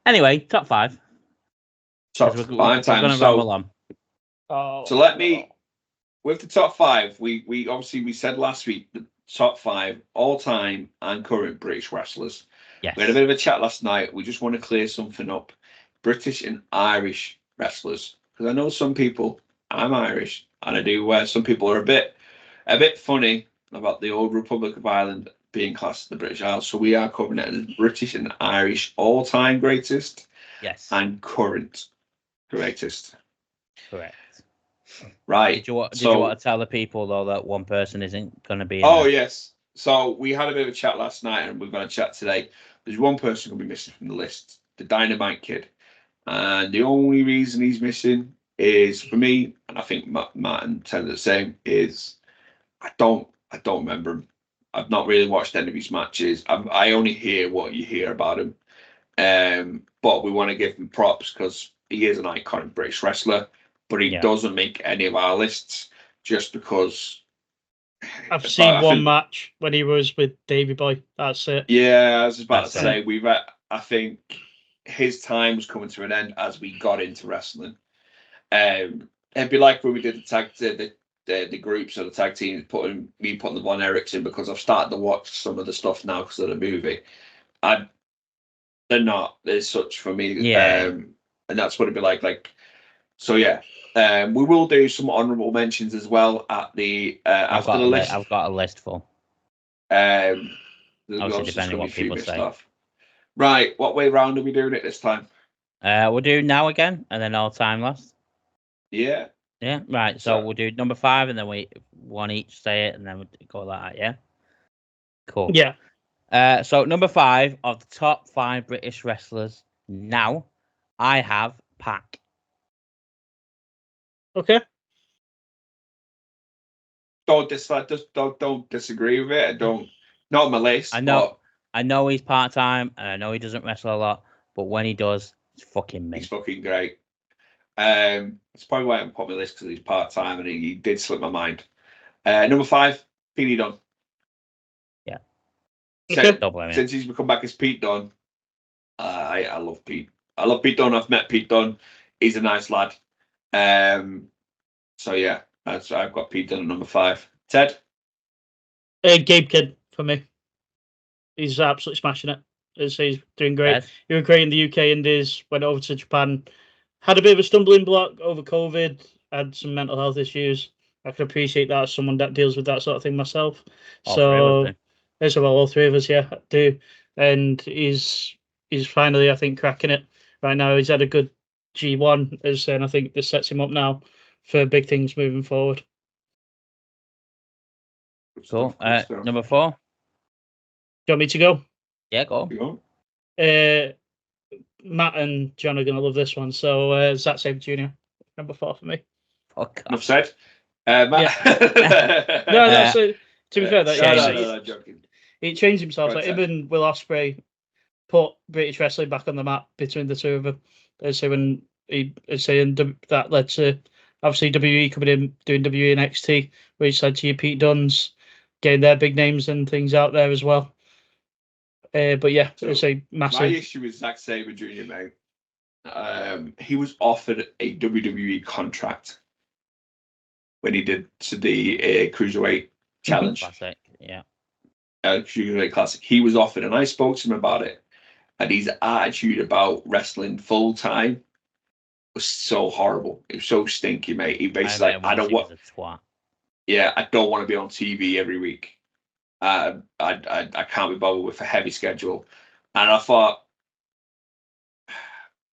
Anyway, top 5. Top 'Cause 5 we're times. going to ramble on. So let me, with the top 5, we obviously we said last week the top 5 all-time and current British wrestlers. Yes. We had a bit of a chat last night. We just want to clear something up. British and Irish wrestlers, because I know some people. I'm Irish, and I do. Some people are a bit funny about the old Republic of Ireland being classed as the British Isles. So we are covering it as British and Irish all-time greatest. Yes. And current greatest. Correct. Right. Did you want to tell the people though that one person isn't going to be? Yes. So we had a bit of a chat last night, and we're going to chat today. There's one person going to be missing from the list, the Dynamite Kid, and the only reason he's missing is, for me, and I think Matt and Ted are the same, is I don't remember him. I've not really watched any of his matches. I only hear what you hear about him. But we want to give him props because he is an iconic British wrestler, but he doesn't make any of our lists just because. I've seen one match when he was with Davey Boy. That's it. Yeah, I was about to say I think his time was coming to an end as we got into wrestling. It'd be like when we did the groups or the tag teams, putting the Von Erichs in, because I've started to watch some of the stuff now because of the movie. They're not as such for me. Yeah. And that's what it'd be like. So yeah. We will do some honourable mentions as well at the after the list. I've got a list full. Obviously, depending what people say. Right, what way round are we doing it this time? We'll do now again, and then all time last. Yeah. Yeah, right. So we'll do number 5, and then we one each say it, and then we'll go like that. Yeah. Cool. Yeah. So number 5 of the top 5 British wrestlers now, I have Pac. Okay. Don't disagree with it. Not on my list. I know he's part-time, and I know he doesn't wrestle a lot, but when he does, it's fucking mint. He's fucking great. It's probably why I haven't put on my list, because he's part-time and he did slip my mind. Number 5, Pete Dunne. Yeah. Since he's become back as Pete Dunne, I love Pete. I love Pete Dunne. I've met Pete Dunne. He's a nice lad. So yeah, I've got Pete Dunne at number 5. Ted? Gabe Kidd for me. He's absolutely smashing it. He's doing great. Yes. He was great in the UK Indies, went over to Japan, had a bit of a stumbling block over COVID, had some mental health issues. I can appreciate that as someone that deals with that sort of thing myself. All three of us, yeah, do. And he's finally, I think, cracking it right now. He's had a good G1, and I think this sets him up now for big things moving forward. Cool. Number 4. Do you want me to go? Yeah, go. Matt and John are going to love this one. So, Zack Sabre Jr., number 4 for me. Enough said. Matt. Yeah. No, that's to be fair, that joking. He changed himself. Like him and Will Ospreay put British wrestling back on the map between the two of them. So when that led to obviously WWE coming in doing WWE and NXT, which led to your Pete Dunnes getting their big names and things out there as well. But yeah, it's a massive. My issue with Zack Sabre Jr., mate. He was offered a WWE contract when he did to the Cruiserweight Challenge. Classic, yeah. Cruiserweight Classic. He was offered, and I spoke to him about it. And his attitude about wrestling full time was so horrible. It was so stinky, mate. He basically I don't want. Yeah, I don't want to be on TV every week. I can't be bothered with a heavy schedule. And I thought,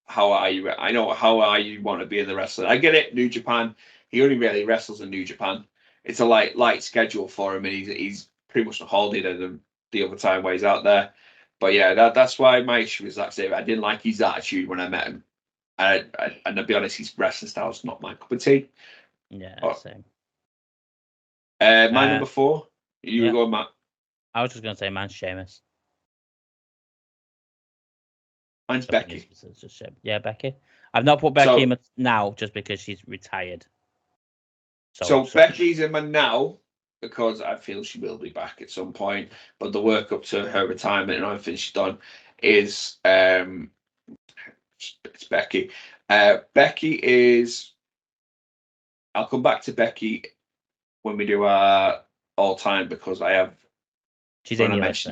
how are you? I know how are you want to be in the wrestling. I get it, New Japan. He only really wrestles in New Japan. It's a light schedule for him, and he's pretty much on holiday than the other time where he's out there. But yeah, that's why my issue is Zack Sabre. I didn't like his attitude when I met him. And I'll be honest, his wrestling style is not my cup of tea. Yeah, same. My number 4. You go, Matt. I was just going to say mine's Sheamus. Mine's Becky. Yeah, Becky. I've not put Becky in now just because she's retired. So Becky's in my now because I feel she will be back at some point. But the work up to her retirement and everything she's done is It's Becky. Becky is. I'll come back to Becky when we do our all time because I have. She's in your list.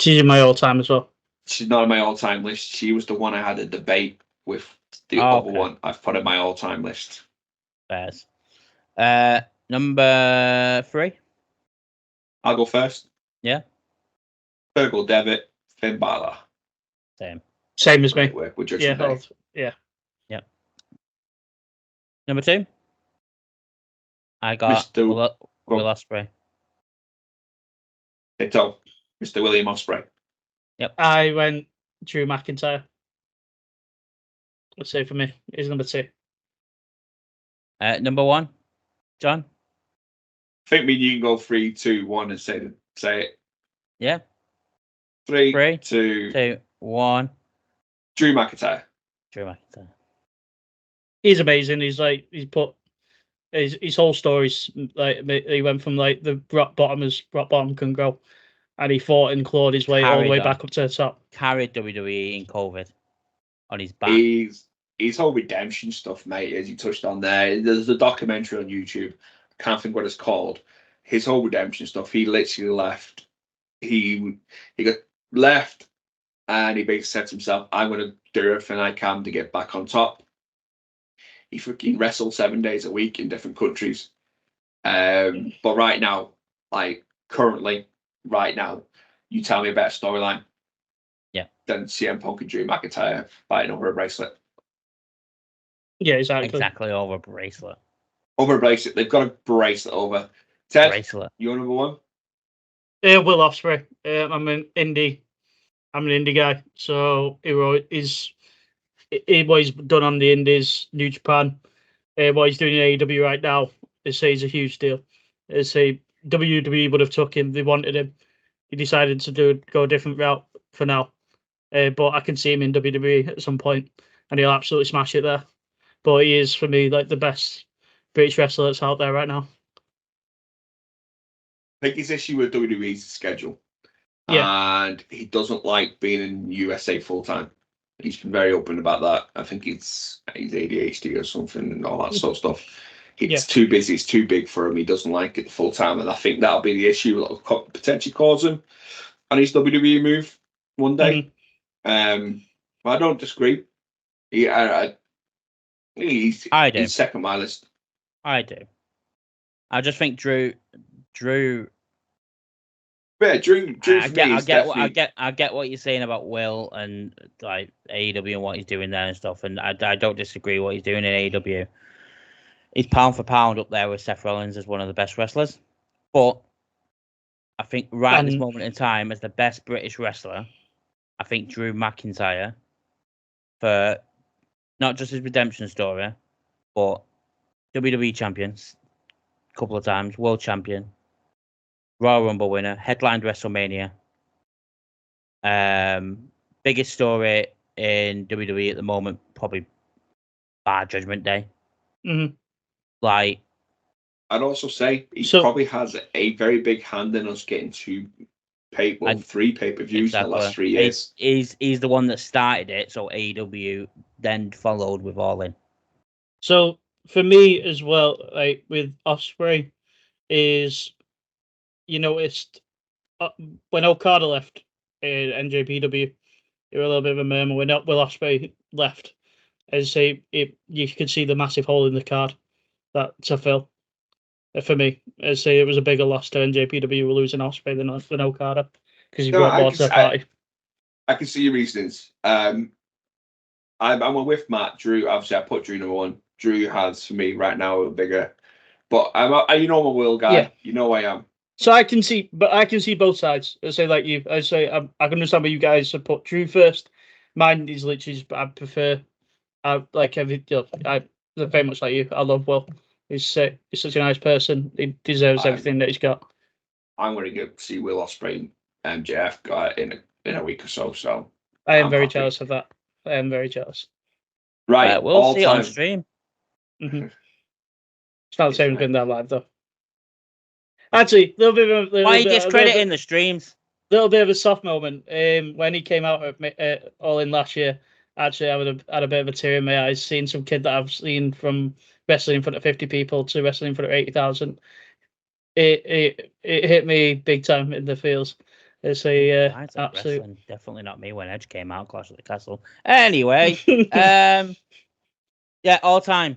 She's in my all time as well. She's not on my all time list. She was the one I had a debate with. The other one I've put in my all time list. Bears. Number 3. I'll go first. Yeah. Fergal Devitt, Finn Balor. Same as me. We're Judgment Day. Yeah. Yep. Number 2. I got Will Ospreay. Ditto. Mr. William Ospreay. Yep. I went Drew McIntyre. Let's say for me, is number 2. Number 1, John. I think you can go 3, 2, 1 and say it. Yeah. 3, 2, 1. Drew McIntyre. He's amazing. He's put his whole stories, like he went from like the rock bottom can go, and he fought and clawed his way all the way back up to the top. Carried WWE in COVID on his back. His whole redemption stuff, mate, as you touched on there. There's a documentary on YouTube. I can't think what it's called. His whole redemption stuff. He literally left. He got left, and he basically said to himself, "I'm going to do everything I can to get back on top." He freaking wrestled 7 days a week in different countries. But right now, currently, you tell me a better storyline. Yeah. Than CM Punk and Drew McIntyre fighting over a bracelet. Yeah, exactly. Exactly, over a bracelet. Over a bracelet. They've got a bracelet over. Ted, bracelet. You're number 1? Will Ospreay. I'm an indie guy. So what he's done on the indies, New Japan, what he's doing in AEW right now, is a huge deal. WWE would have took him. They wanted him. He decided to go a different route for now. But I can see him in WWE at some point, and he'll absolutely smash it there. But he is, for me, like the best British wrestler that's out there right now. I think his issue with WWE is schedule. Yeah. And he doesn't like being in USA full time. He's been very open about that. I think he's ADHD or something and all that sort of stuff. It's too busy. It's too big for him. He doesn't like it full time, and I think that'll be the issue that'll potentially cause him on his WWE move one day. Mm-hmm. I don't disagree. He's second on my list. I do. I just think Drew. Yeah, Drew. I get what you're saying about Will and like AEW and what he's doing there and stuff, and I don't disagree what he's doing in AEW. He's pound for pound up there with Seth Rollins as one of the best wrestlers, but I think at this moment in time, as the best British wrestler, I think Drew McIntyre, for not just his redemption story, but WWE champions a couple of times, world champion, Royal Rumble winner, headlined WrestleMania. Biggest story in WWE at the moment, probably bar Judgment Day. Mm-hmm. I'd also say he probably has a very big hand in us getting 3 pay-per-views in the last 3 years. He's the one that started it, so AEW then followed with All In. So for me as well, like with Ospreay, is you noticed when Okada left NJPW, there was a little bit of a murmur when Will Ospreay left. As say, you could see the massive hole in the card that to fill. For me, as say, it was a bigger loss to NJPW losing Ospreay than Okada because he brought more to the party. I can see your reasons. I'm with Matt. Drew, obviously, I put Drew number 1. Drew has for me right now a bigger, but I'm a Will guy. Yeah. You know I am. So I can see both sides. I say like you. I say I can understand why you guys have put Drew first. Mine is literally I prefer. Like every. I very much like you. I love Will. He's such a nice person. He deserves everything that he's got. I'm going to go see Will Ospreay and MJF in a week or so. So I am very jealous of that. I am very jealous. Right, we'll see it on stream. Mm-hmm. It's not the same as being there live though. Actually, why are you discrediting the streams? Little bit of a soft moment when he came out of All In last year, actually I would have had a bit of a tear in my eyes seeing some kid that I've seen from wrestling in front of 50 people to wrestling in front of 80,000. It hit me big time in the feels. It's a absolute wrestling. Definitely not me when Edge came out, Clash at the Castle. Anyway, yeah, all time.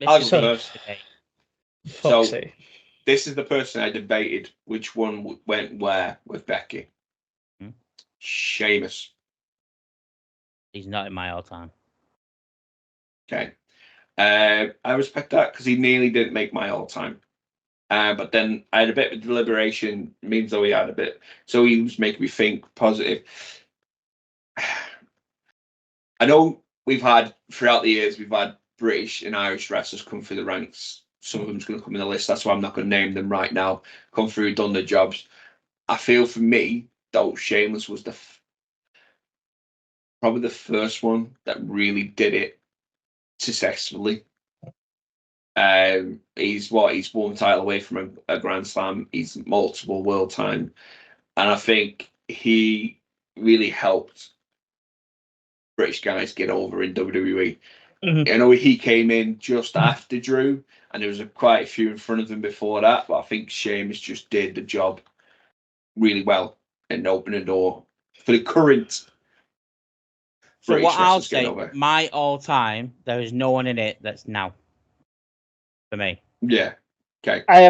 I'll go first. Foxy. This is the person I debated which one went where with Becky. Sheamus. He's not in my all time. Okay. I respect that because he nearly didn't make my all time. But then I had a bit of deliberation, means though he had a bit. So he was making me think positive. I know we've had, throughout the years, we've had British and Irish wrestlers come through the ranks. Some of them's going to come in the list. That's why I'm not going to name them right now. Come through, done their jobs. I feel for me, though, Sheamus was probably the first one that really did it successfully. He's one title away from a Grand Slam. He's multiple world time, and I think he really helped British guys get over in WWE. I know he came in just after Drew, and there was quite a few in front of him before that, but I think Sheamus just did the job really well and opened the door for the current. So British what I'll say, my all time, there is no one in it that's now. For me. Yeah. Okay. I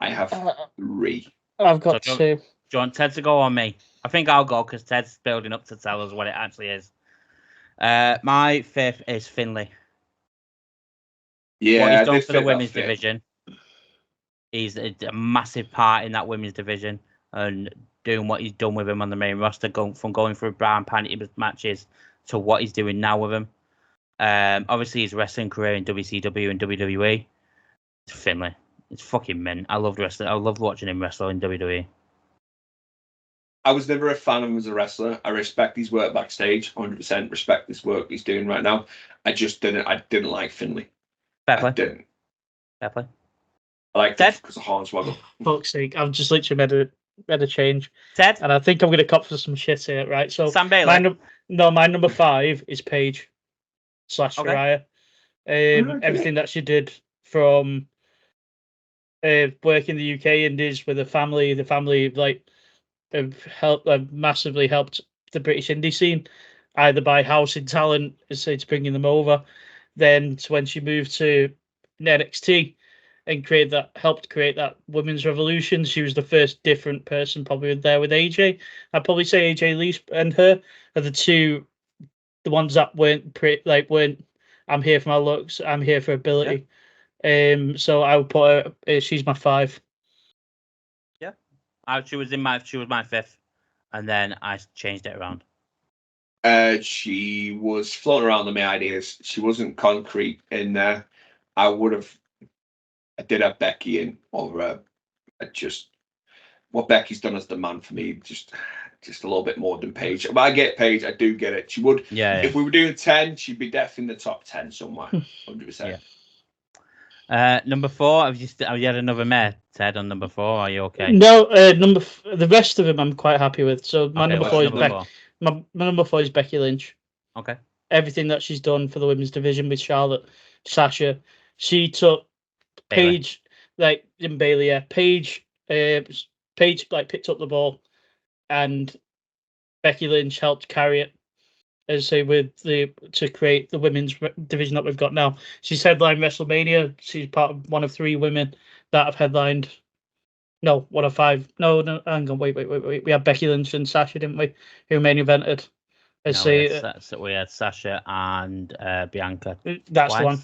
have three. I've got two. Do you want Ted to go on me? I think I'll go because Ted's building up to tell us what it actually is. My fifth is Finlay. Yeah, what he's done for the women's division. He's a massive part in that women's division and doing what he's done with him on the main roster, going through brown panty matches to what he's doing now with him. Obviously his wrestling career in WCW and WWE. It's Finlay. It's fucking mint. I loved wrestling. I loved watching him wrestle in WWE. I was never a fan of him as a wrestler. I respect his work backstage. 100% respect this work he's doing right now. I didn't like Finlay. Fair play. I didn't. Fair play. I liked it because of Hornswoggle. Fuck's sake! I've just literally made a change. Ted, and I think I'm going to cop for some shit here. Right. So Sam Bailey. My number 5 is Paige / Raya. Everything that she did from work in the UK Indies with the family have massively helped the British indie scene, either by housing talent, as it's bringing them over, then to when she moved to NXT and helped create that women's revolution. She was the first different person probably there with AJ. I'd probably say AJ Lee and her are the ones that weren't I'm here for my looks, I'm here for ability. Yeah. So I would put her. She's my 5. Yeah, she was my 5th, and then I changed it around. She was floating around on my ideas. She wasn't concrete in there. I did have Becky in over just what Becky's done as the man for me. Just a little bit more than Paige. But I get Paige. I do get it. She would. Yeah. If we were doing 10, she'd be definitely in the top 10 somewhere. 100%. Yeah. Number 4. Have you had another mare, Ted, on number 4? Are you okay? No. The rest of them I'm quite happy with. So my number 4 is Becky. My number 4 is Becky Lynch. Okay. Everything that she's done for the women's division with Charlotte, Sasha, she took Paige, in Bailey. Yeah, Paige picked up the ball, and Becky Lynch helped carry it, as say to create the women's division that we've got now. She's headlined WrestleMania. She's part of one of 3 women that have headlined. No, one of 5. No, hang on, wait. We had Becky Lynch and Sasha, didn't we? Who main evented? We had Sasha and Bianca. That's twice. The one.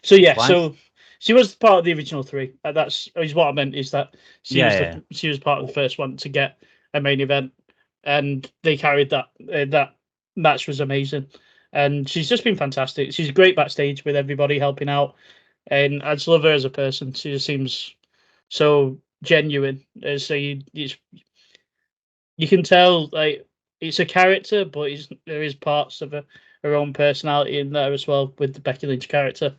So yeah, twice. So she was part of the original 3. That's what I meant. Is that she was part of the first one to get a main event, and they carried that. That match was amazing, and she's just been fantastic. She's great backstage with everybody helping out, and I just love her as a person. She just seems so genuine. So you can tell it's a character, but there is parts of her own personality in there as well with the Becky Lynch character.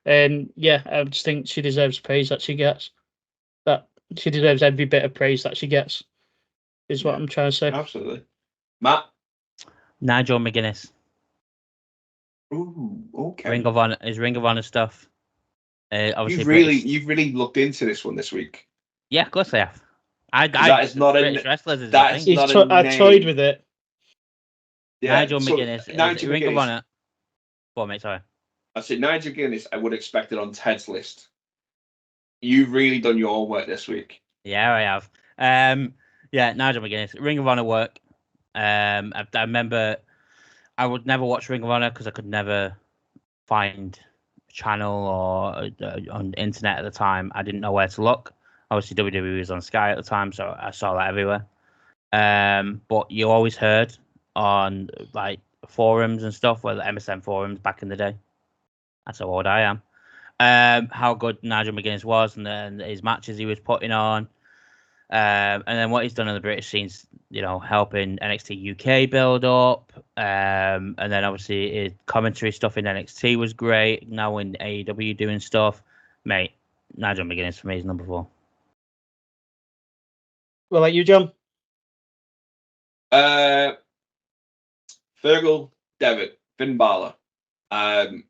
And yeah, I just think she deserves praise that she gets. That she deserves every bit of praise that she gets. Is what I'm trying to say. Absolutely. Matt? Nigel McGuinness. Ooh, okay. Ring of Honor stuff. Obviously, you've really looked into this one this week. Yeah, of course I have. That is not British wrestlers is that is not a name. I toyed with it. Yeah, Nigel McGuinness. Nigel Ring McGuinness. of Honor. Go on, mate. Sorry. I said Nigel McGuinness. I would expect it on Ted's list. You've really done your homework this week. Yeah, I have. Yeah, Nigel McGuinness. Ring of Honor work. I remember I would never watch Ring of Honor because I could never find a channel or on the internet at the time. I didn't know where to look. Obviously, WWE was on Sky at the time, so I saw that everywhere. But you always heard on like forums and stuff, where the MSN forums back in the day. That's how old I am. How good Nigel McGuinness was, and then his matches he was putting on. And then what he's done in the British scenes, helping NXT UK build up. And then obviously his commentary stuff in NXT was great. Now in AEW doing stuff. Mate, Nigel McGuinness for me is number 4. What about you, John? Fergal, Devitt, Finn Balor. I've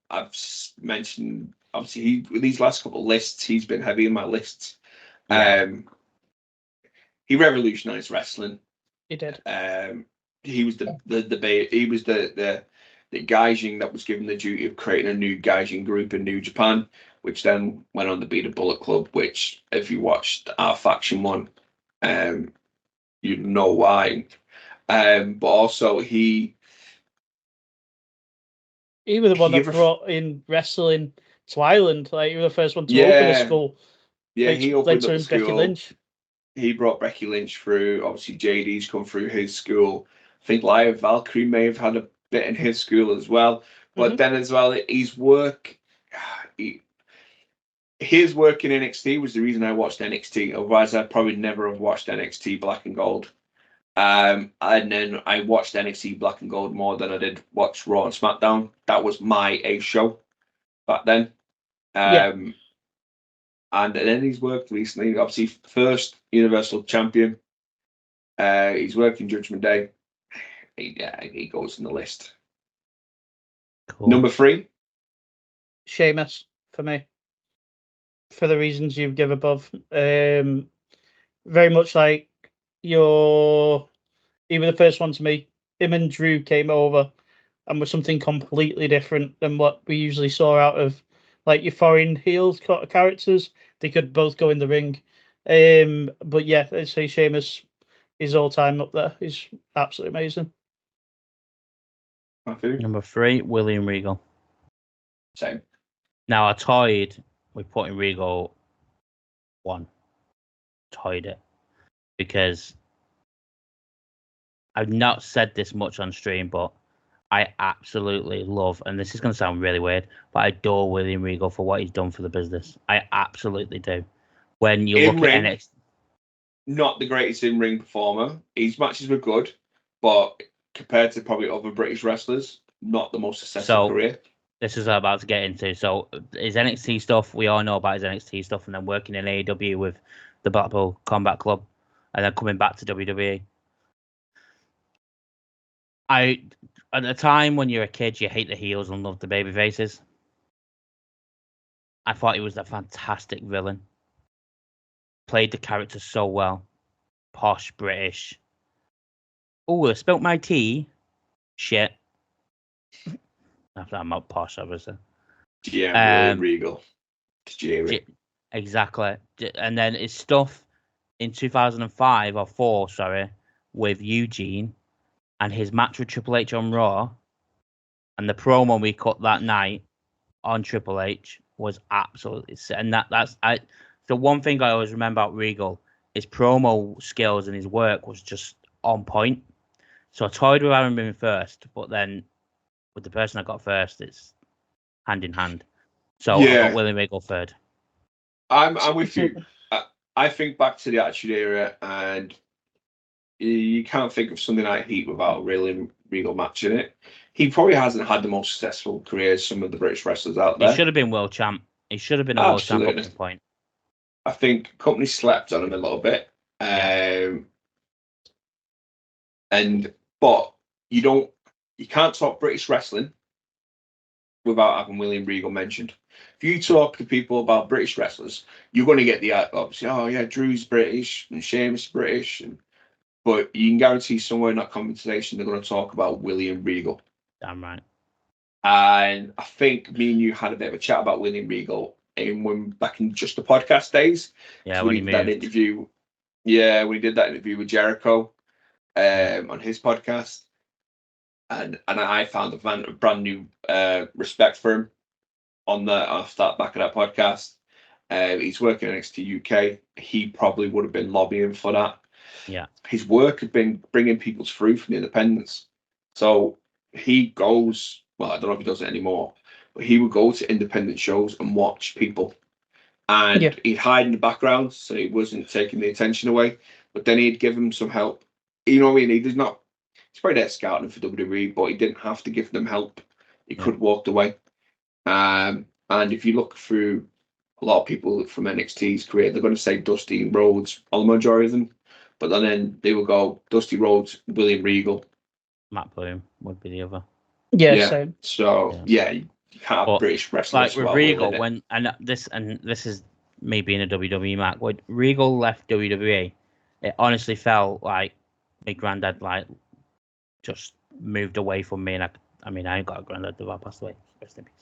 mentioned, obviously, these last couple of lists, he's been heavy in my lists. Yeah. He revolutionized wrestling. He did. He was the Gaijin that was given the duty of creating a new Gaijin group in New Japan, which then went on to be the Bullet Club, which, if you watched our faction one, you'd know why. But also he was the one that brought in wrestling to Ireland. Like, he was the first one to open a school. Yeah, he opened up the school. Becky Lynch. He brought Becky Lynch through. Obviously, JD's come through his school. I think Lyra Valkyrie may have had a bit in his school as well. But then as well, his work in NXT was the reason I watched NXT. Otherwise, I'd probably never have watched NXT Black and Gold. And then I watched NXT Black and Gold more than I did watch Raw and SmackDown. That was my A show back then. And then he's worked recently, obviously, first Universal Champion. He's worked in Judgment Day. He goes in the list. Cool. Number 3? Sheamus, for me. For the reasons you've given above. Very much like he was the first one to me. Him and Drew came over and was something completely different than what we usually saw out of like your foreign heels characters. They could both go in the ring. But yeah, I'd say Sheamus is all time up there. He's absolutely amazing. Number 3, William Regal. Same. Now I toyed with putting Regal 1. Toyed it. Because I've not said this much on stream, but I absolutely love, and this is going to sound really weird, but I adore William Regal for what he's done for the business. I absolutely do. When you look at NXT, not the greatest in-ring performer. His matches were good, but compared to probably other British wrestlers, not the most successful career. This is what I'm about to get into. So his NXT stuff, we all know about his NXT stuff, and then working in AEW with the Blackpool Combat Club, and then coming back to WWE. At the time when you're a kid, you hate the heels and love the baby faces. I thought he was a fantastic villain. Played the character so well. Posh, British. Oh, I spilt my tea. Shit. I'm not posh, obviously. Yeah, Regal. Exactly. And then his stuff in 2005 or 4, with Eugene and his match with Triple H on Raw and the promo we cut that night on Triple H was absolutely sick. And that's the one thing I always remember about Regal, his promo skills and his work was just on point. So I toyed with Aaron Boone first, but then with the person I got first, it's hand in hand. So I got William Regal third. I'm with you. I think back to the Attitude Era, and you can't think of something like Heat without a William Regal match in it. He probably hasn't had the most successful career as some of the British wrestlers out there. He should have been world champ. He should have been a world champ at this point. I think company slept on him a little bit. But But you can't talk British wrestling without having William Regal mentioned. If you talk to people about British wrestlers, you're going to get the obviously, oh yeah, Drew's British and Sheamus British, but you can guarantee somewhere in that conversation they're going to talk about William Regal. Damn right. And I think me and you had a bit of a chat about William Regal back in just the podcast days. Yeah, when he did that interview. Yeah, we did that interview with Jericho on his podcast. And I found a brand new respect for him off that back of that podcast. He's working in NXT UK. He probably would have been lobbying for that. Yeah. His work had been bringing people through from the independents. So he goes, well, I don't know if he does it anymore, but he would go to independent shows and watch people. And he'd hide in the background so he wasn't taking the attention away. But then he'd give him some help. You know what I mean? He's probably there scouting for WWE, but he didn't have to give them help. He could walk away. And if you look through a lot of people from NXT's career, they're going to say Dusty and Rhodes, all the majority of them. But then they will go Dusty Rhodes, William Regal. Matt Bloom would be the other. Yeah. Same. So, you can't have British wrestlers. Like with Regal, this is me being a WWE Mac, when Regal left WWE, it honestly felt like my granddad just moved away from me, and I ain't got a granddad, I passed away, rest in peace.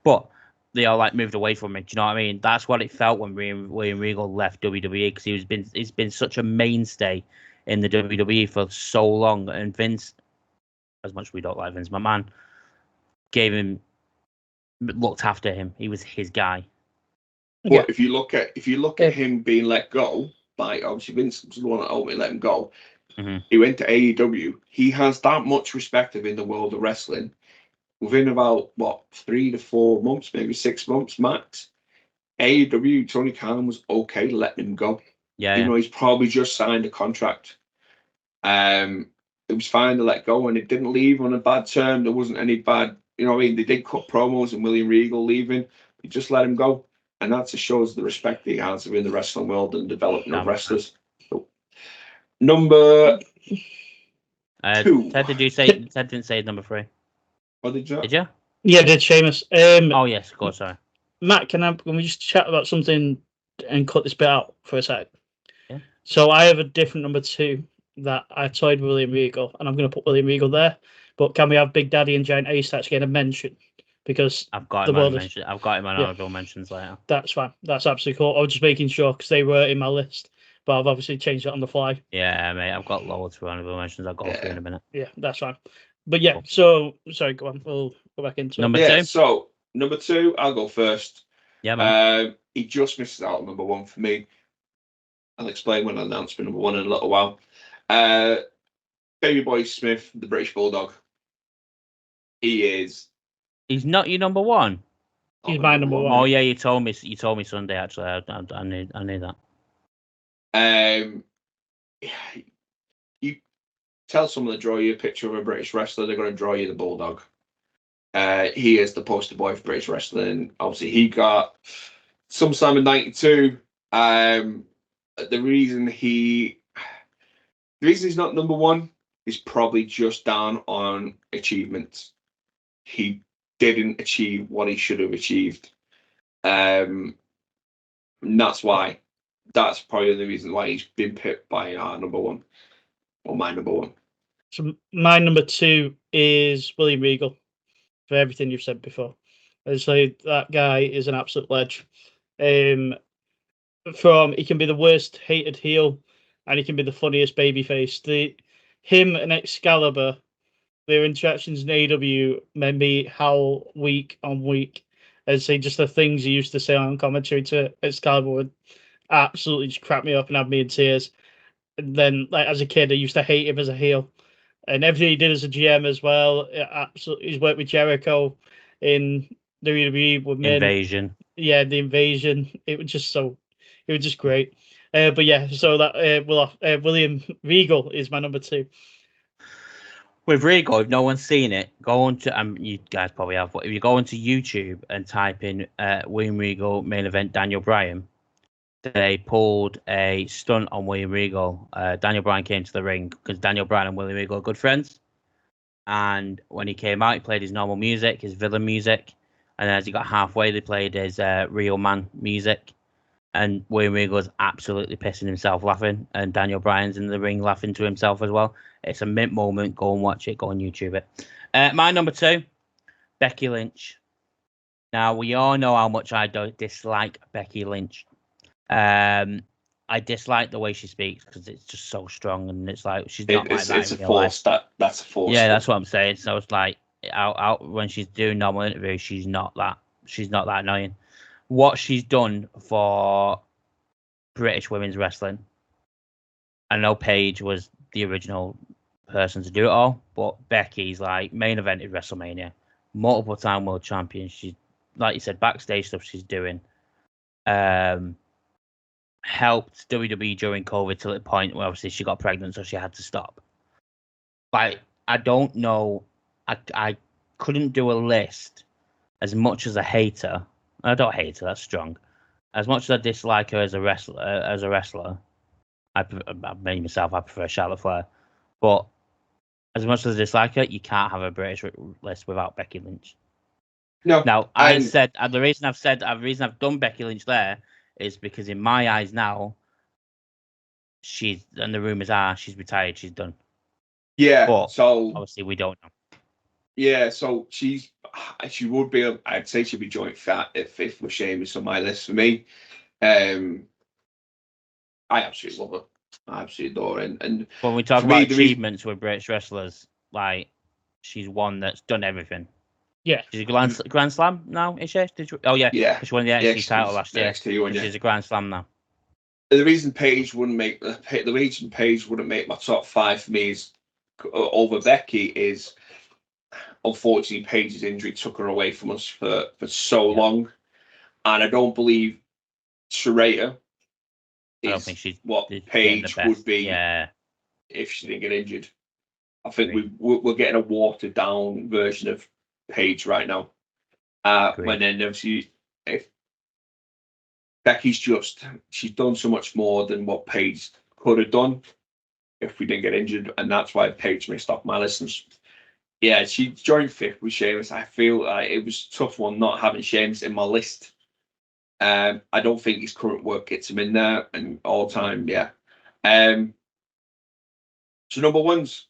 But they all moved away from me. Do you know what I mean? That's what it felt when William Regal left WWE, because he's been such a mainstay in the WWE for so long, and Vince, as much as we don't like Vince McMahon, looked after him. He was his guy. But if you look at him being let go by, obviously Vince was the one that ultimately let him go. Mm-hmm. He went to AEW. He has that much respect in the world of wrestling. Within about 3 to 4 months, maybe 6 months max, AEW, Tony Khan was okay letting him go. Yeah, you know, he's probably just signed a contract. It was fine to let go, and it didn't leave on a bad term. There wasn't any bad, you know what I mean? They did cut promos and William Regal leaving. He just let him go. And that just shows the respect he has within the wrestling world and development of wrestlers. So, number 2. Ted didn't say number 3. What did you? Did you? Yeah, did Sheamus. Oh yes, of course. Sorry, Matt. Can we just chat about something and cut this bit out for a sec? Yeah. So I have a different number 2 that I tied with William Regal, and I'm going to put William Regal there. But can we have Big Daddy and Giant Ace getting a mention? Because I've got him on honorable mentions later. That's fine. That's absolutely cool. I was just making sure because they were in my list, but I've obviously changed it on the fly. Yeah, mate. I've got loads for honorable mentions. I'll go through in a minute. Yeah, that's fine. But yeah, so sorry, go on. We'll go back into number 2. So number 2, I'll go first. Yeah, man. He just misses out on number 1 for me. I'll explain when I announce my number 1 in a little while. Baby Boy Smith, the British Bulldog. He's not your number 1. He's my number 1. Oh yeah, you told me Sunday. Actually, I knew that. You tell someone to draw you a picture of a British wrestler, they're going to draw you the Bulldog. He is the poster boy for British wrestling. Obviously, he got SummerSlam in '92. The reason he's not number 1 is probably just down on achievements. He didn't achieve what he should have achieved. And that's why. That's probably the reason why he's been picked by our number 1. Or my number 1. So my number 2 is William Regal, for everything you've said before. I'd say that guy is an absolute ledge. He can be the worst hated heel, and he can be the funniest babyface. Him and Excalibur, their interactions in AEW made me howl week on week. I'd say just the things he used to say on commentary to Excalibur would absolutely just crap me up and have me in tears. And then, as a kid, I used to hate him as a heel, and everything he did as a GM as well. Absolutely, he's worked with Jericho in WWE with Invasion. Yeah, the Invasion. It was just great. But yeah, so that William Regal is my number 2. With Regal, if no one's seen it, go on to you guys probably have. But if you go onto YouTube and type in William Regal main event Daniel Bryan, they pulled a stunt on William Regal. Daniel Bryan came to the ring because Daniel Bryan and William Regal are good friends. And when he came out, he played his normal music, his villain music. And then as he got halfway, they played his real man music. And William Regal's absolutely pissing himself laughing. And Daniel Bryan's in the ring laughing to himself as well. It's a mint moment. Go and watch it. Go on YouTube it. My number 2, Becky Lynch. Now, we all know how much I dislike Becky Lynch. I dislike the way she speaks because it's just so strong, and it's like she's not like that. It's a force. That's a force. Yeah, that's what I'm saying. So it's like out when she's doing normal interviews, she's not that annoying. What she's done for British women's wrestling, I know Paige was the original person to do it all, but Becky's like main event at WrestleMania, multiple time world champion. She's, like you said, backstage stuff she's doing. Helped WWE during COVID till the point where obviously she got pregnant, so she had to stop. Like, I don't know, I couldn't do a list as much as I hate her. I don't hate her, that's strong. As much as I dislike her as a wrestler, I prefer Charlotte Flair. But as much as I dislike her, you can't have a British list without Becky Lynch. No. Now, I said the reason I've done Becky Lynch there is because in my eyes now, and the rumors are she's retired, she's done. Yeah. But so obviously we don't know. Yeah, so she would be. I'd say she'd be joint fifth with Sheamus on my list for me. I absolutely love her. I absolutely adore her. And when we talk about achievements with British wrestlers, like she's one that's done everything. Yeah, she's a Grand Slam now, is she? Yeah. She won the NXT title last year. She's a Grand Slam now. The reason Paige wouldn't make my top 5 for me is over Becky is, unfortunately, Paige's injury took her away from us for so long, and I don't believe Saraya is what Paige would be if she didn't get injured. I think we're getting a watered down version of Paige right now. When then obviously, if Becky's she's done so much more than what Paige could have done if we didn't get injured, and that's why Paige missed off my listens. Yeah, she joined 5th with Sheamus. I feel like it was a tough one not having Sheamus in my list. I don't think his current work gets him in there, and all time, yeah. So number 1s.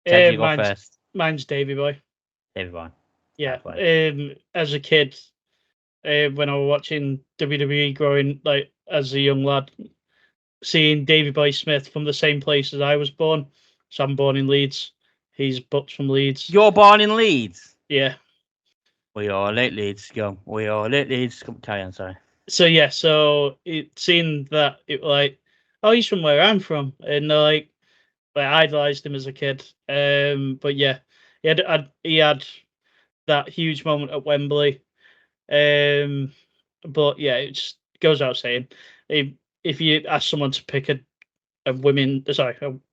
Ted, you go first. Mine's Davey Boy. Davey Boy. Yeah. As a kid, when I was watching WWE growing, like as a young lad, seeing Davey Boy Smith from the same place as I was born. So I'm born in Leeds. He's booked from Leeds. You're born in Leeds? Yeah. We all at Leeds. Go. We all at Leeds. Carry on, sorry. So yeah, seeing that, it like, oh, he's from where I'm from, and like I idolized him as a kid. But yeah, he had that huge moment at Wembley. But yeah, it just goes without saying, if you ask someone to pick a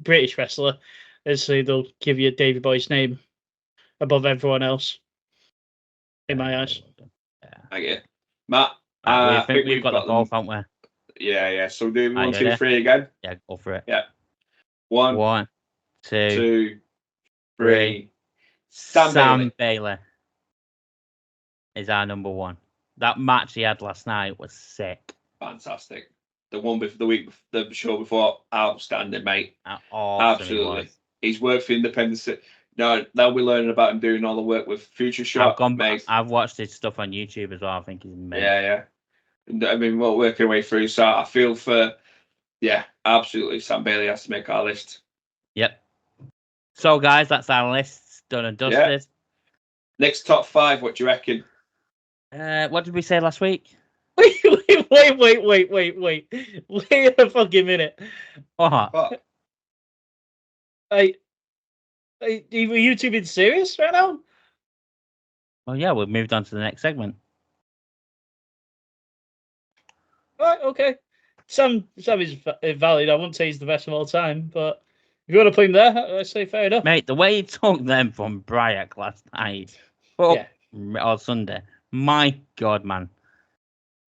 British wrestler, they'll give you Davey Boy's name above everyone else. In my eyes. I get it. Matt, I think we've got the both, haven't we? Yeah. So do 1, 2, 3 again? Yeah, go for it. Yeah. 1, 2, 3. Sam Bailey is our number 1. That match he had last night was sick. Fantastic. The one the show before, outstanding, mate. Awesome. Absolutely. He's worked for Independence. No, they'll be learning about him doing all the work with Future Shock. I've watched his stuff on YouTube as well. I think he's amazing. Yeah. I mean, we're working our way through. So I feel absolutely, Sam Bailey has to make our list. Yep. So, guys, that's our list done and dusted. Yeah. Next top 5, what do you reckon? What did we say last week? Wait a fucking minute. What? Were you two being serious right now? Well, yeah, we've moved on to the next segment. Right, okay. Sam is valid. I wouldn't say he's the best of all time, but if you want to put him there, I say fair enough. Mate, the way he took them from Bryac last night, or Sunday, my God, man.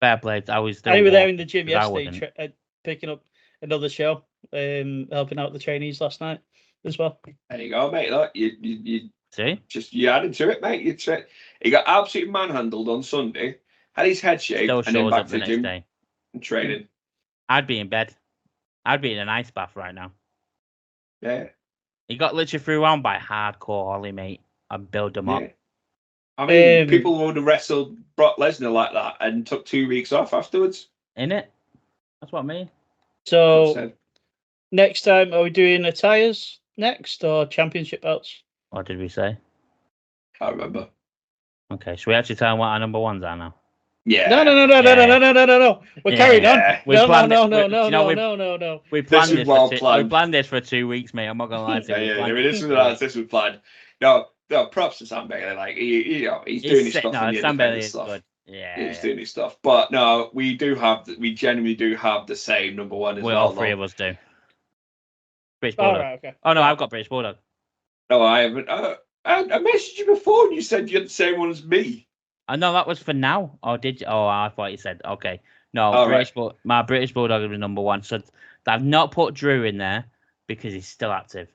Fair play. I was there in the gym yesterday, picking up another show, helping out the trainees last night. as well. There you go, mate. Look, you See? you added to it, mate. He got absolutely manhandled on Sunday, had his head shaved, Still and then shows back up to the the next gym day. and training. I'd be in bed. I'd be in an ice bath right now. Yeah. He got literally threw around by hardcore Holly, mate. And build them up. Yeah. I mean, people would have wrestled Brock Lesnar like that and took 2 weeks off afterwards. In it? That's what I mean. So next time, are we doing attires next or championship belts? What did we say? Can't remember. Okay, should we actually tell them what our number ones are now? Yeah. No. We're carrying on. We No. We planned planned. We planned this for 2 weeks, mate. I'm not gonna lie to you. I mean, this was planned. No, props to Sam Bailey. Like he's doing his stuff. No, Sam Bailey is good. He's doing his stuff. But no, we genuinely do have the same number one as well. All three of us do. British Bulldog. Right, okay. Oh no, I've got British Bulldog. No, I haven't. I messaged you before and you said you had the same one as me. I know that was for now. Or did you? Oh, I thought you said okay. No, my British Bulldog is number one. So I've not put Drew in there because he's still active.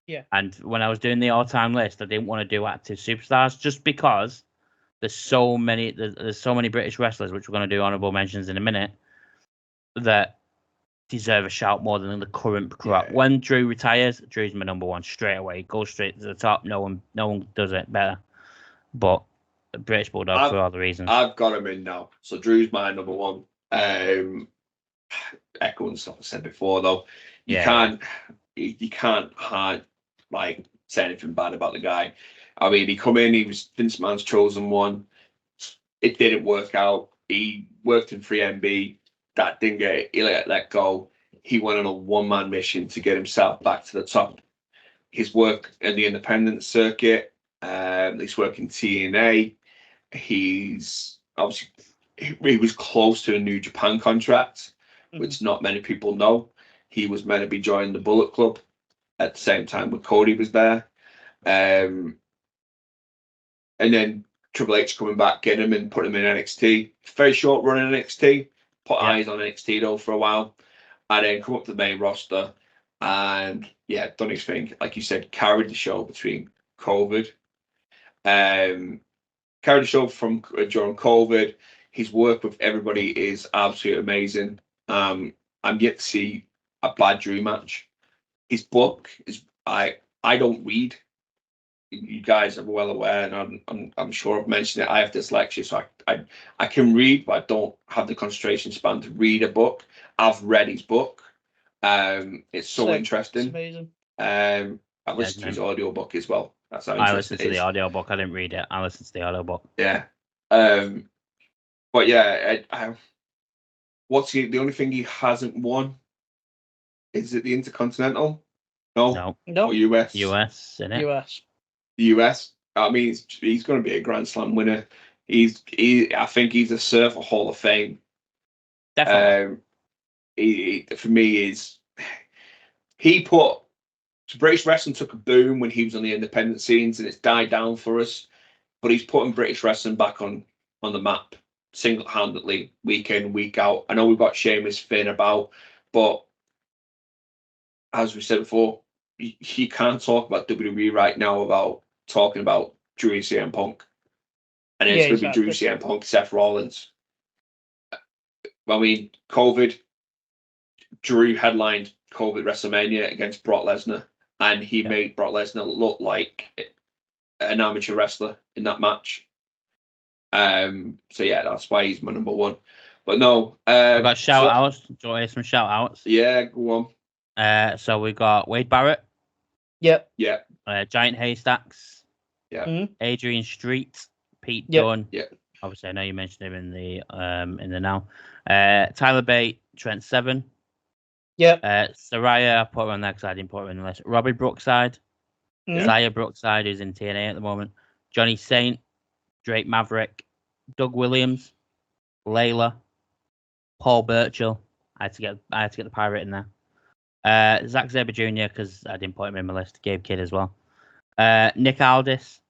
Yeah. And when I was doing the all-time list, I didn't want to do active superstars just because there's so many British wrestlers, which we're going to do honorable mentions in a minute, that deserve a shout more than the current crop. Yeah. When Drew retires, Drew's my number one straight away. Goes straight to the top. No one does it better. But British Bulldog for all the reasons. I've got him in now. So Drew's my number one. Echoing stuff I said before, though, you can't hard like say anything bad about the guy. I mean, he come in, he was Vince McMahon's chosen one. It didn't work out. He worked in 3MB. That didn't get he let go. He went on a one-man mission to get himself back to the top. His work in the independent circuit, he's working TNA. He's obviously he was close to a New Japan contract, which not many people know. He was meant to be joining the Bullet Club at the same time when Cody was there. And then Triple H coming back, getting him and putting him in NXT. Very short run in NXT. Put eyes on NXT though for a while. And then come up to the main roster. And done his thing. Like you said, carried the show between COVID. Carried the show from during COVID. His work with everybody is absolutely amazing. I'm yet to see a bad Drew match. His book is I don't read. You guys are well aware, and I'm sure I've mentioned it. I have dyslexia, so I can read, but I don't have the concentration span to read a book. I've read his book. It's so interesting. It's amazing. I've listened to his audio book as well. That's how I listened to the audio book. I didn't read it. I listened to the audio book. Yeah. But yeah, what's the only thing he hasn't won? Is it the Intercontinental? No. Or US? US, isn't it? US. The US. I mean, he's going to be a Grand Slam winner. I think he's a Surfer Hall of Fame. Definitely. For me, British wrestling took a boom when he was on the independent scenes, and it's died down for us. But he's putting British wrestling back on the map single-handedly, week in, week out. I know we've got Sheamus, Finn about, but as we said before, you can't talk about WWE right now about talking about Drew and CM Punk. And it's going to be Drew, CM Punk, Seth Rollins. I mean, COVID, Drew headlined COVID WrestleMania against Brock Lesnar, and he made Brock Lesnar look like an amateur wrestler in that match. So that's why he's my number one. But no, I've got shout outs. Do you want to hear some shout outs? Yeah, go on. So we got Wade Barrett. Yep. Yeah. Giant Haystacks. Yeah. Mm-hmm. Adrian Street. Pete Dunne. Yeah. Obviously, I know you mentioned him in the now. Tyler Bate, Trent Seven. Yep. Saraya, I put her on there because I didn't put her in the list. Robbie Brookside. Zaya Brookside, who's in TNA at the moment. Johnny Saint. Drake Maverick. Doug Williams. Layla. Paul Burchill. I had to get the pirate in there. Zack Sabre Jr. because I didn't put him in my list. Gabe Kidd as well. Nick Aldis.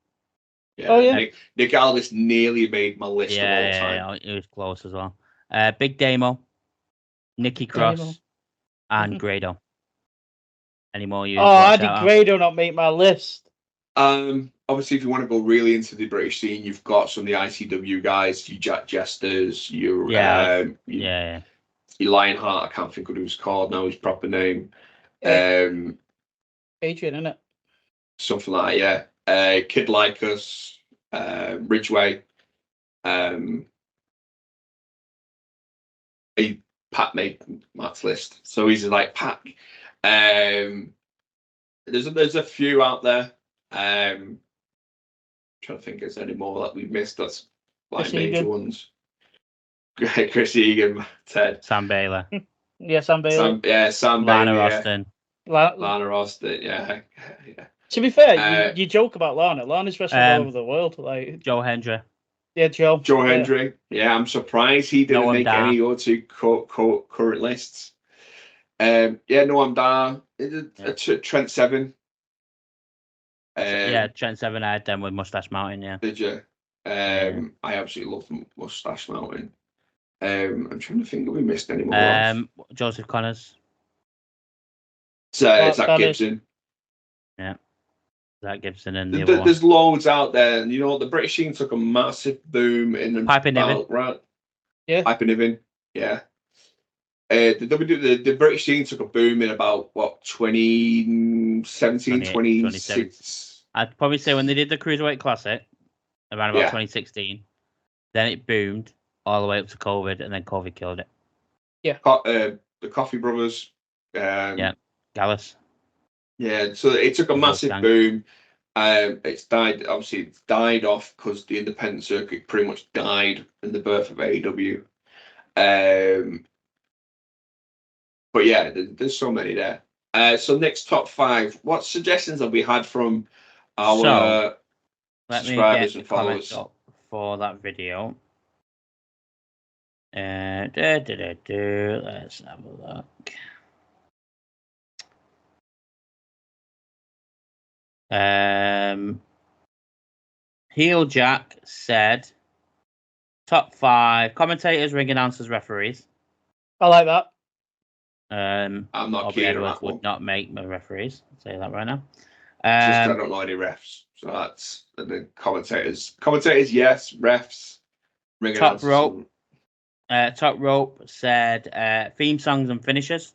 Yeah. Nick Aldis nearly made my list of all time. Yeah, he was close as well. Big Damo, Nikki Cross, and Grado. Any more you? Oh, how did Grado not make my list? Obviously, if you want to go really into the British scene, you've got some of the ICW guys, your Jack Jesters, your Lionheart. I can't think of what he was called now. His proper name. Adrian, isn't it? Something like that, yeah. Kid Like Us, Ridgeway. Pat made Matt's list, so he's like Pat. There's a few out there. Trying to think if there's any more that we've missed. That's like Chris major Egan. Ones. Chris Egan, Ted, Sam Baylor. Yeah, Sam Baylor. Sam Lana Bailey, Austin. Lana Austin, yeah. To be fair, you joke about Lana. Lana's wrestling all over the world. Like Joe Hendry. Yeah, Joe. Joe Hendry. Yeah, I'm surprised he didn't make any of your two current lists. Noam Dar. Trent Seven. Trent Seven. I had them with Mustache Mountain. Yeah. Did you? I absolutely love Mustache Mountain. I'm trying to think if we missed any more. Joseph Connors. Zach Gibson. Yeah. Zach Gibson and there's loads out there, and the British scene took a massive boom in the Piper Niven. Right? Yeah. Piper Niven. Yeah. The British scene took a boom in about 2017, 26. I'd probably say when they did the Cruiserweight Classic around about 2016, then it boomed all the way up to COVID, and then COVID killed it. Yeah. The Coffee Brothers. Gallus. Yeah, so it took a massive boom. It's died off because the independent circuit pretty much died in the birth of AEW. But yeah, there's so many there. So next top 5. What suggestions have we had from our subscribers and followers for that video? Let's have a look. Heel Jack said top 5 commentators, ring announcers, referees. I like that. I'm not keen on that one. Would not make my referees. I'll say that right now. I don't know any refs, so that's the commentators. Commentators, yes. Refs, ring top announcers. Top Rope said theme songs and finishers.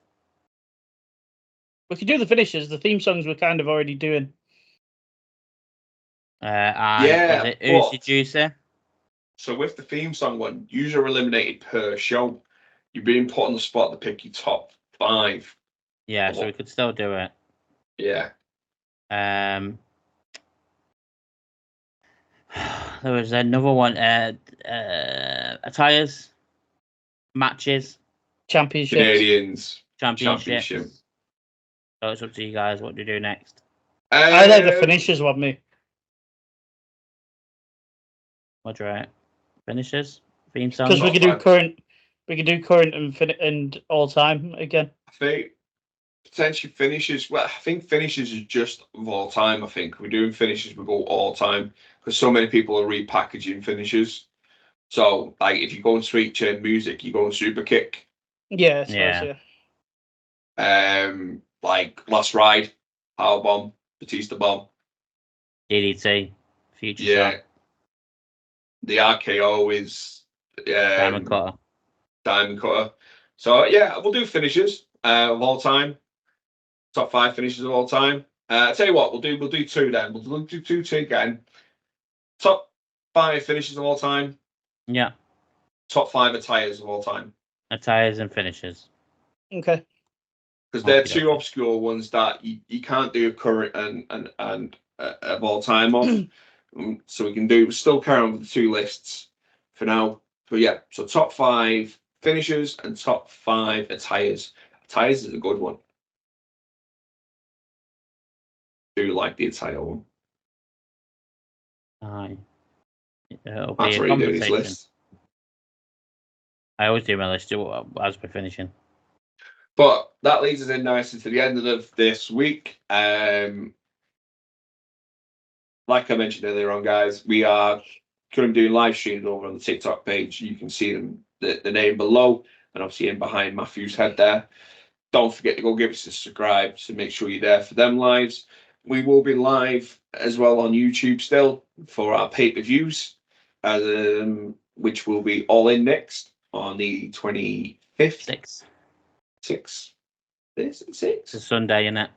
We could do the finishers. The theme songs we're kind of already doing. Who's the juicer? So with the theme song one, user eliminated per show. You're being put on the spot to pick your top 5. Yeah, so we could still do it. Yeah. There was another one. Attires, matches, championships, Canadians, championship. So it's up to you guys. What do you do next? I like the finishers one, me. What's right? Finishers, theme song. Because we could do current. We could do current and all time again. I think potentially finishes. Well, I think finishes is just of all time. I think we're doing finishes. We go all time because so many people are repackaging finishes. So, like, if you go on Sweet Chain Music, you go on Super Kick. Yeah. Like Last Ride, Powerbomb, Batista Bomb, DDT, Future yeah. Shock. The RKO is Diamond Cutter. So yeah, we'll do finishes of all time. Top 5 finishes of all time. I tell you what, we'll do 2 then. We'll do 2 again. Top 5 finishes of all time. Yeah. Top 5 attires of all time. Attires and finishes. Okay. Because they're 2 obscure ones that you can't do current and of all time on. So we can still carry on with the 2 lists for now. But yeah, so top 5 finishers and top 5 attires. Attires is a good one. I do like the attire one. It'll That's be where you do his list. I always do my list as we're finishing. But that leads us in nicely to the end of this week. Like I mentioned earlier on, guys, we are currently doing live streams over on the TikTok page. You can see them, the name below, and obviously in behind Matthew's head there. don't forget to go give us a subscribe. So make sure you're there for them lives. We will be live as well on YouTube still for our pay-per-views, which will be All In next on the 25th. 6. Is it 6? It's a Sunday, isn't it?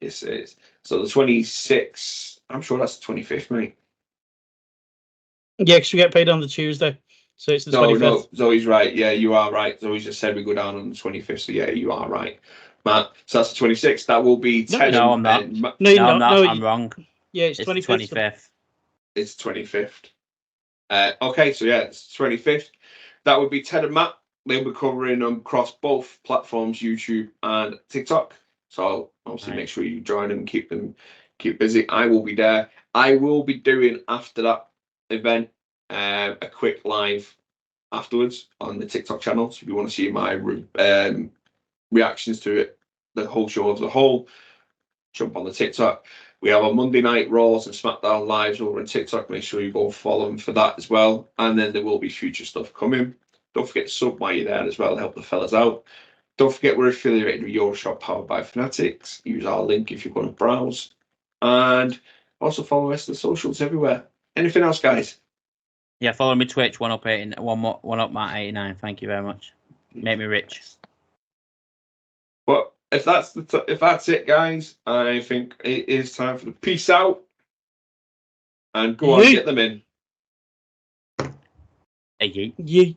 Yes, it is. So the 26th, I'm sure that's the 25th, mate. Yeah, because we get paid on the Tuesday. So it's the 25th. No, Zoe's right. Yeah, you are right. Zoe just said we go down on the 25th. So yeah, you are right, Matt. So that's the 26th. That will be 10. No, I'm not. No, I'm not. I'm wrong. Yeah, it's 25th. 25th. It's 25th. Okay, so yeah, it's 25th. That would be Ted and Matt. They'll be covering across both platforms, YouTube and TikTok. So obviously make sure you join them, keep busy. I will be there. I will be doing after that event a quick live afterwards on the TikTok channel. So if you want to see my reactions to it, the whole show as a whole, jump on the TikTok. We have our Monday night Raws and SmackDown lives over on TikTok. Make sure you go follow them for that as well. And then there will be future stuff coming. Don't forget to sub while you're there as well, help the fellas out. Don't forget we're affiliated with Your Shop powered by Fanatics. Use our link if you're going to browse. And also follow us on the socials everywhere. Anything else, guys? Yeah, follow me Twitch, one up Matt 89. Thank you very much. Make me rich. But if that's it, guys, I think it is time for the peace out. And go on, get them in. Hey. Yeet.